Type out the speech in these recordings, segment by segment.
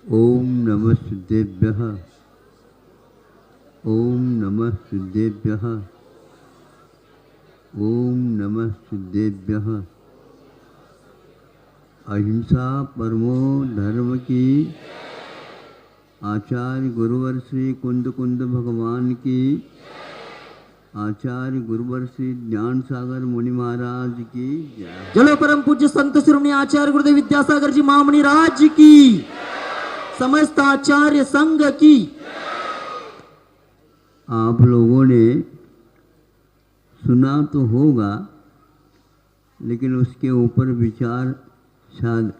ओम नमः सिद्धेभ्यः। ओम नमः सिद्धेभ्यः। ओम नमः सिद्धेभ्यः। अहिंसा परमो धर्म की। आचार्य गुरुवर श्री कुंद कुंद भगवान की। आचार्य गुरुवर श्री ज्ञान सागर मुनि महाराज की जय। चलो परम पूज्य संत शिरोमणि आचार्य गुरुदेव विद्यासागर जी महामुनि राज की, समस्त आचार्य संघ की। आप लोगों ने सुना तो होगा, लेकिन उसके ऊपर विचार शायद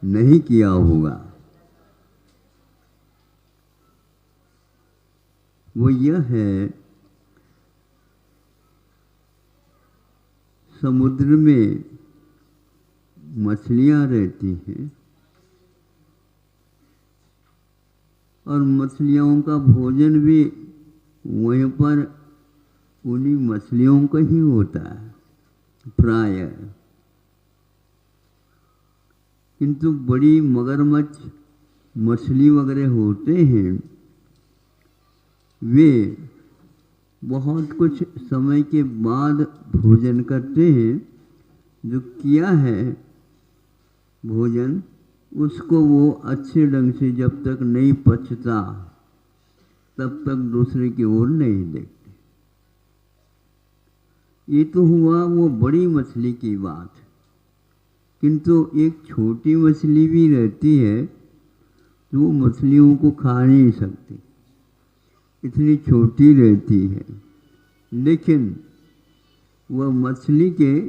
नहीं किया होगा। वो यह है, समुद्र में मछलियां रहती हैं और मछलियों का भोजन भी वहीं पर उन्हीं मछलियों का ही होता है प्राय। किंतु बड़ी मगरमच्छ मछली वगैरह होते हैं, वे बहुत कुछ समय के बाद भोजन करते हैं। जो किया है भोजन, उसको वो अच्छे ढंग से जब तक नहीं पचता तब तक दूसरे की ओर नहीं देखते। ये तो हुआ वो बड़ी मछली की बात, किंतु एक छोटी मछली भी रहती है जो वो मछलियों को खा नहीं सकती, इतनी छोटी रहती है। लेकिन वह मछली के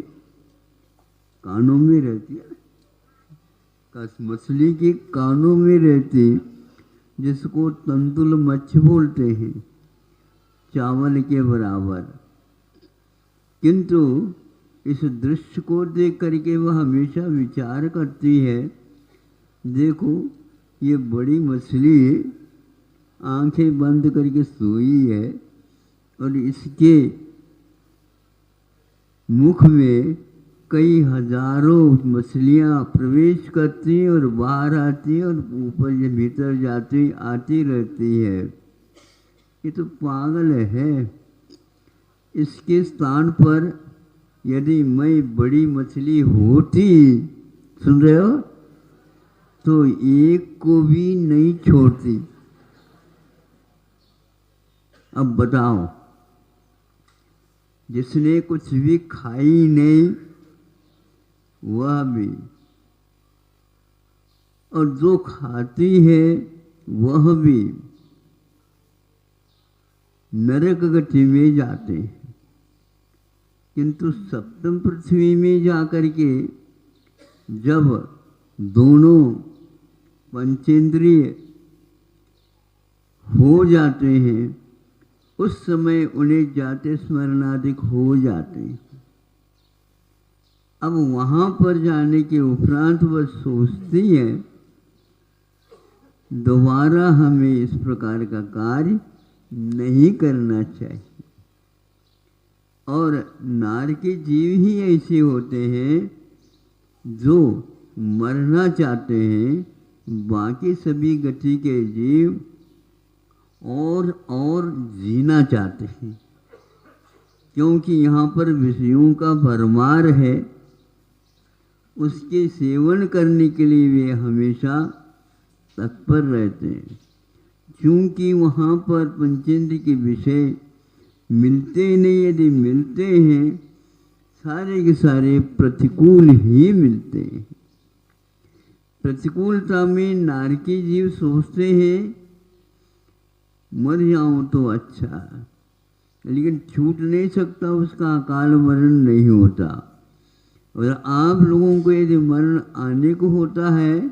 कानों में रहती है, मछली के कानों में रहती, जिसको तंतुल मच्छ बोलते हैं, चावल के बराबर। किंतु इस दृश्य को देख करके वह हमेशा विचार करती है, देखो ये बड़ी मछली आंखें बंद करके सोई है और इसके मुख में कई हजारों मछलियां प्रवेश करती हैं और बाहर आती हैं और ऊपर ये भीतर जाती आती रहती है। ये तो पागल है। इसके स्थान पर यदि मैं बड़ी मछली होती, सुन रहे हो, तो एक को भी नहीं छोड़ती। अब बताओ, जिसने कुछ भी खाई नहीं वह भी, और जो खाती है वह भी नरक गति में जाते हैं। किंतु सप्तम पृथ्वी में जाकर के जब दोनों पंचेंद्रिय हो जाते हैं, उस समय उन्हें जाते स्मरणाधिक हो जाते हैं। अब वहां पर जाने के उपरांत वह सोचती है, दोबारा हमें इस प्रकार का कार्य नहीं करना चाहिए। और नार के जीव ही ऐसे होते हैं जो मरना चाहते हैं, बाकी सभी गति के जीव और जीना चाहते हैं, क्योंकि यहाँ पर विषयों का भरमार है। उसके सेवन करने के लिए वे हमेशा तत्पर रहते हैं। क्योंकि वहाँ पर पंचेंद्र के विषय मिलते नहीं, यदि मिलते हैं सारे के सारे प्रतिकूल ही मिलते हैं। प्रतिकूलता में नारकी जीव सोचते हैं मर जाऊं तो अच्छा, लेकिन छूट नहीं सकता, उसका अकाल मरण नहीं होता। और आप लोगों को यदि मरण आने को होता है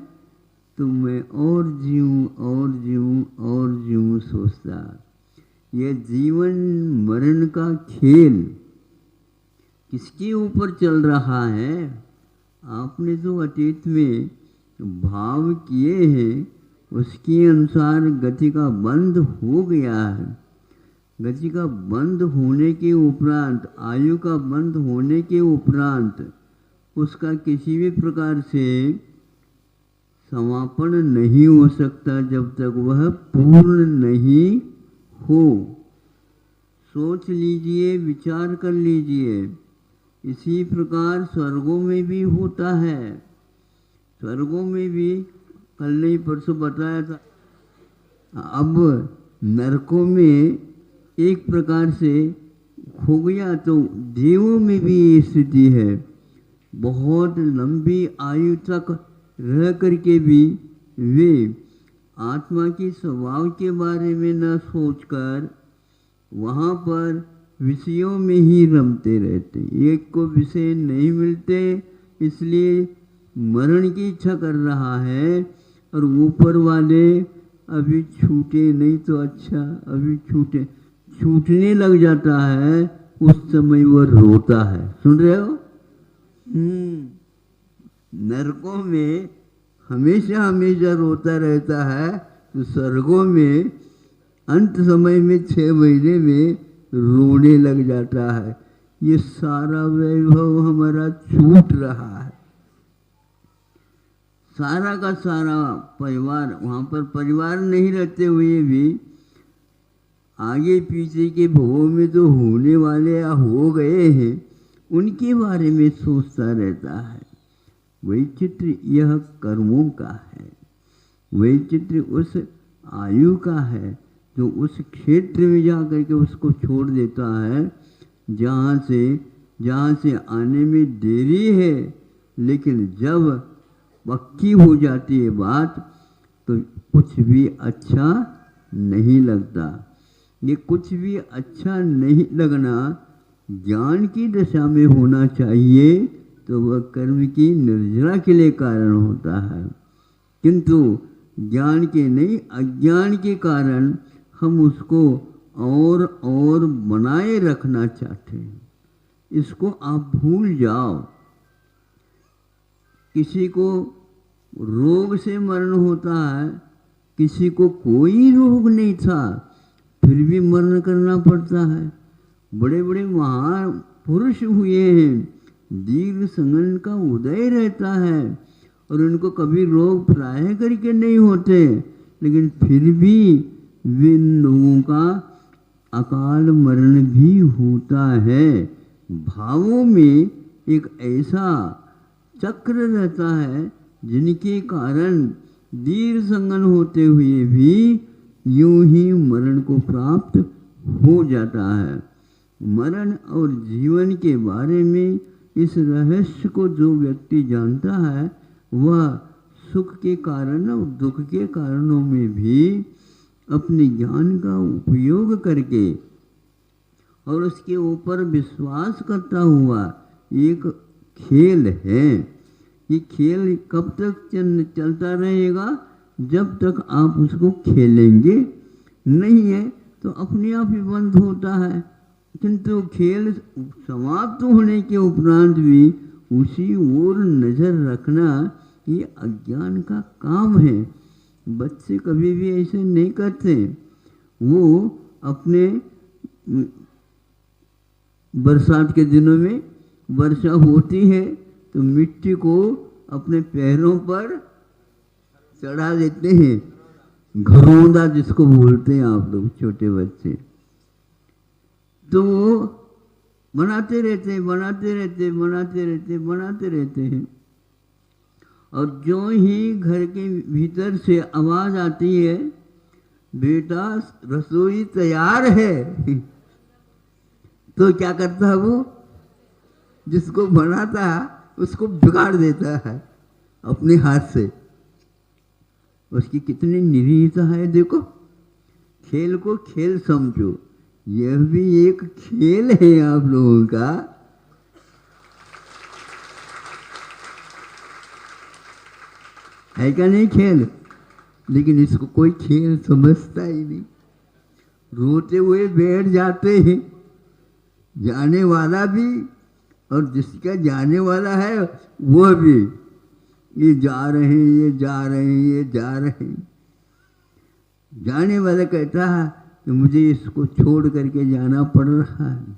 तो मैं और जीऊं और जीऊं और जीऊं सोचता। यह जीवन मरण का खेल किसके ऊपर चल रहा है? आपने जो अतीत में भाव किए हैं उसके अनुसार गति का बंध हो गया है। गति का बंध होने के उपरांत, आयु का बंध होने के उपरांत उसका किसी भी प्रकार से समापन नहीं हो सकता जब तक वह पूर्ण नहीं हो। सोच लीजिए, विचार कर लीजिए। इसी प्रकार स्वर्गों में भी होता है। स्वर्गों में भी कल नहीं परसों बताया था। अब नरकों में एक प्रकार से हो गया, तो देवों में भी ये स्थिति है। बहुत लंबी आयु तक रह करके भी वे आत्मा के स्वभाव के बारे में न सोचकर वहाँ पर विषयों में ही रमते रहते। एक को विषय नहीं मिलते, इसलिए मरण की इच्छा कर रहा है। और ऊपर वाले अभी छूटे नहीं तो अच्छा, अभी छूटने लग जाता है, उस समय वह रोता है। सुन रहे हो? नरकों में हमेशा हमेशा रोता रहता है, तो स्वर्गों में अंत समय में 6 महीने में रोने लग जाता है। ये सारा वैभव हमारा छूट रहा है। सारा का सारा परिवार, वहाँ पर परिवार नहीं रहते हुए भी आगे पीछे के भवों में तो होने वाले या हो गए हैं, उनके बारे में सोचता रहता है। वैचित्र यह कर्मों का है। वैचित्र उस आयु का है जो उस क्षेत्र में जा करके उसको छोड़ देता है जहाँ से आने में देरी है, लेकिन जब पक्की हो जाती है बात तो कुछ भी अच्छा नहीं लगता। ये कुछ भी अच्छा नहीं लगना ज्ञान की दशा में होना चाहिए, तो वह कर्म की निर्जरा के लिए कारण होता है। किंतु ज्ञान के नहीं, अज्ञान के कारण हम उसको और बनाए रखना चाहते हैं। इसको आप भूल जाओ। किसी को रोग से मरण होता है, किसी को कोई रोग नहीं था फिर भी मरण करना पड़ता है। बड़े बड़े महान पुरुष हुए हैं, दीर्घ संगन का उदय रहता है और उनको कभी रोग प्राय करके नहीं होते, लेकिन फिर भी वे लोगों का अकाल मरण भी होता है। भावों में एक ऐसा चक्र रहता है जिनके कारण दीर्घ संगन होते हुए भी यूं ही मरण को प्राप्त हो जाता है। मरण और जीवन के बारे में इस रहस्य को जो व्यक्ति जानता है, वह सुख के कारण और दुख के कारणों में भी अपने ज्ञान का उपयोग करके और उसके ऊपर विश्वास करता हुआ, एक खेल है। ये खेल कब तक चलता रहेगा? जब तक आप उसको खेलेंगे नहीं है तो अपने आप ही बंद होता है। किंतु खेल समाप्त होने के उपरांत भी उसी ओर नज़र रखना ये अज्ञान का काम है। बच्चे कभी भी ऐसे नहीं करते। वो अपने बरसात के दिनों में वर्षा होती है तो मिट्टी को अपने पैरों पर चढ़ा देते हैं, घरौंदा जिसको बोलते हैं आप लोग, छोटे बच्चे। तो वो बनाते रहते हैं और जो ही घर के भीतर से आवाज आती है, बेटा रसोई तैयार है, तो क्या करता है वो? जिसको बनाता है उसको बिगाड़ देता है अपने हाथ से। उसकी कितनी निरीहता है देखो। खेल को खेल समझो, यह भी एक खेल है आप लोगों का। है क्या नहीं खेल? लेकिन इसको कोई खेल समझता ही नहीं। रोते हुए बैठ जाते हैं, जाने वाला भी और जिसका जाने वाला है वह भी। ये जा रहे हैं, ये जा रहे हैं, ये जा रहे हैं। जाने वाला कहता है कि मुझे इसको छोड़ करके जाना पड़ रहा है।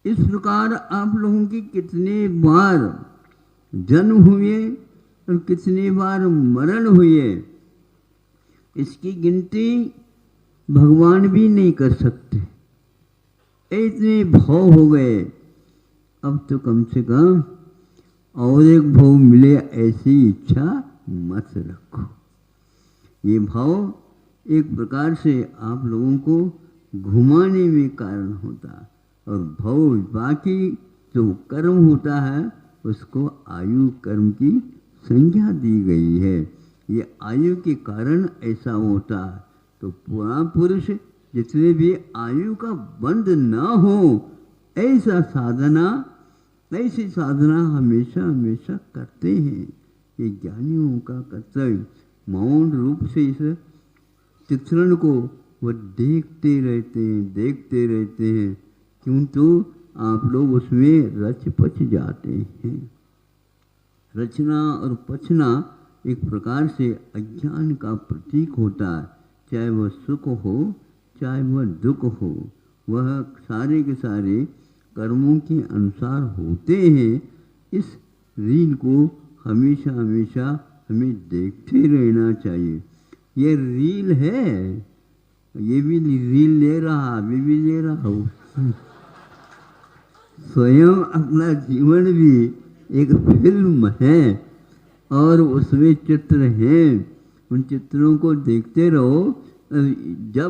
इस प्रकार आप लोगों की कितने बार जन्म हुए और कितनी बार मरण हुए, इसकी गिनती भगवान भी नहीं कर सकते। इतने भाव हो गए। अब तो कम से कम और एक भाव मिले ऐसी इच्छा मत रखो। ये भाव एक प्रकार से आप लोगों को घुमाने में कारण होता है, और भाव बाकी जो कर्म होता है उसको आयु कर्म की संज्ञा दी गई है। ये आयु के कारण ऐसा होता है। तो पुरुष जितने भी आयु का बंध न हो, ऐसी साधना हमेशा हमेशा करते हैं। ये ज्ञानियों का कर्तव्य मौन रूप से इस चित्रण को वह देखते रहते हैं, क्यों तो आप लोग उसमें रच पच जाते हैं। रचना और पचना एक प्रकार से अज्ञान का प्रतीक होता है। चाहे वह सुख हो चाहे वह दुख हो, वह सारे के सारे कर्मों के अनुसार होते हैं। इस रील को हमेशा हमेशा हमें देखते रहना चाहिए। ये रील है, ये भी रील ले रहा, अभी भी ले रहा हूँ। स्वयं अपना जीवन भी एक फिल्म है और उसमें चित्र हैं। उन चित्रों को देखते रहो। जब